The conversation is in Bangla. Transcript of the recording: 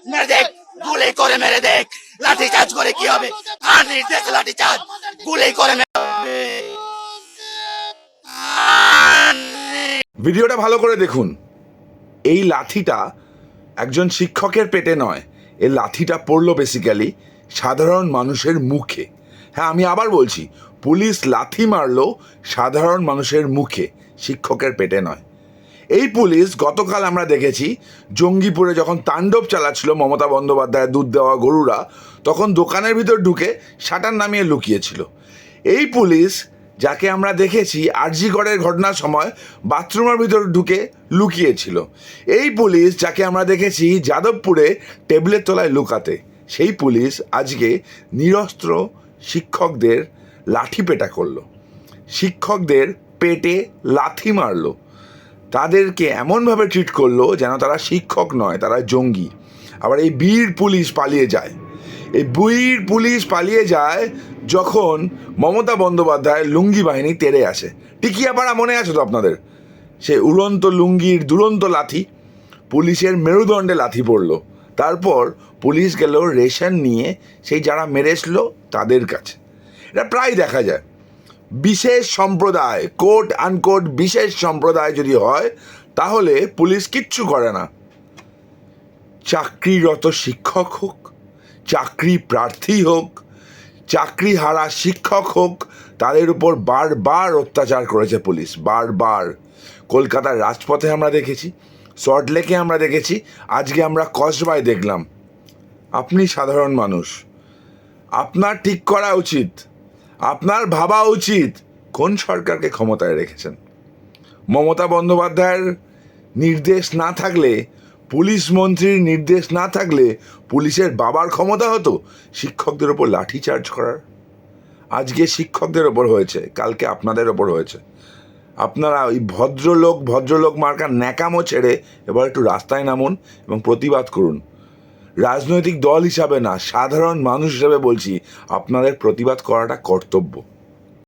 মেরে দেখ, গুলি করে মেরে দেখ, লাঠি চার্জ করে কি হবে? আর নির্দেশ লাঠি চার্জ, গুলি করে ভিডিওটা ভালো করে দেখুন। এই লাঠিটা একজন শিক্ষকের পেটে নয়, এই লাঠিটা পড়লো বেসিক্যালি সাধারণ মানুষের মুখে। হ্যাঁ, আমি আবার বলছি, পুলিশ লাথি মারলো সাধারণ মানুষের মুখে, শিক্ষকের পেটে নয়। এই পুলিশ গতকাল আমরা দেখেছি জঙ্গিপুরে যখন তাণ্ডব চালাচ্ছিল মমতা বন্দ্যোপাধ্যায়ের দুধ দেওয়া গরুরা, তখন দোকানের ভিতর ঢুকে শাটার নামিয়ে লুকিয়েছিল। এই পুলিশ যাকে আমরা দেখেছি আরজিগড়ের ঘটনার সময় বাথরুমের ভিতর ঢুকে লুকিয়েছিল, এই পুলিশ যাকে আমরা দেখেছি যাদবপুরে টেবিলের তলায় লুকাতে, সেই পুলিশ আজকে নিরস্ত্র শিক্ষকদের লাঠি পেটা করলো, শিক্ষকদের পেটে লাথি মারলো, তাদেরকে এমনভাবে ট্রিট করলো যেন তারা শিক্ষক নয়, তারা জঙ্গি। আবার এই বীর পুলিশ পালিয়ে যায়, এই বীর পুলিশ পালিয়ে যায় যখন মমতা বন্দ্যোপাধ্যায় লুঙ্গি বাহিনী তেড়ে আসে। টিকিয়াপাড়া মনে আছে তো আপনাদের? সে উড়ন্ত লুঙ্গির দুরন্ত লাথি, পুলিশের মেরুদণ্ডে লাথি পড়লো। তারপর পুলিশ গেল রেশন নিয়ে সেই যারা মেরেছিল তাদের কাছে। এটা প্রায় দেখা যায়। বিশেষ সম্প্রদায়, কোট আনকোট বিশেষ সম্প্রদায় যদি হয় তাহলে পুলিশ কিচ্ছু করে না। চাকরিরত শিক্ষক হোক, চাকরি প্রার্থী হোক, চাকরি হারা শিক্ষক হোক, তাদের উপর বারবার অত্যাচার করেছে পুলিশ, বারবার। কলকাতার রাজপথে আমরা দেখেছি, সল্টলেকে আমরা দেখেছি, আজকে আমরা কসবায় দেখলাম। আপনি সাধারণ মানুষ, আপনার ঠিক করা উচিত, আপনার ভাবা উচিত কোন সরকারকে ক্ষমতায় রেখেছেন। মমতা বন্দ্যোপাধ্যায়ের নির্দেশ না থাকলে, পুলিশ মন্ত্রীর নির্দেশ না থাকলে পুলিশের বাবার ক্ষমতা হতো শিক্ষকদের ওপর লাঠি চার্জ করার। আজকে শিক্ষকদের ওপর হয়েছে, কালকে আপনাদের ওপর হয়েছে। আপনারা ওই ভদ্রলোক মার্কার ন্যাকামো ছেড়ে এবার একটু রাস্তায় নামুন এবং প্রতিবাদ করুন। রাজনৈতিক দল হিসাবে না, সাধারণ মানুষ হিসাবে বলছি, আপনাদের প্রতিবাদ করাটা কর্তব্য।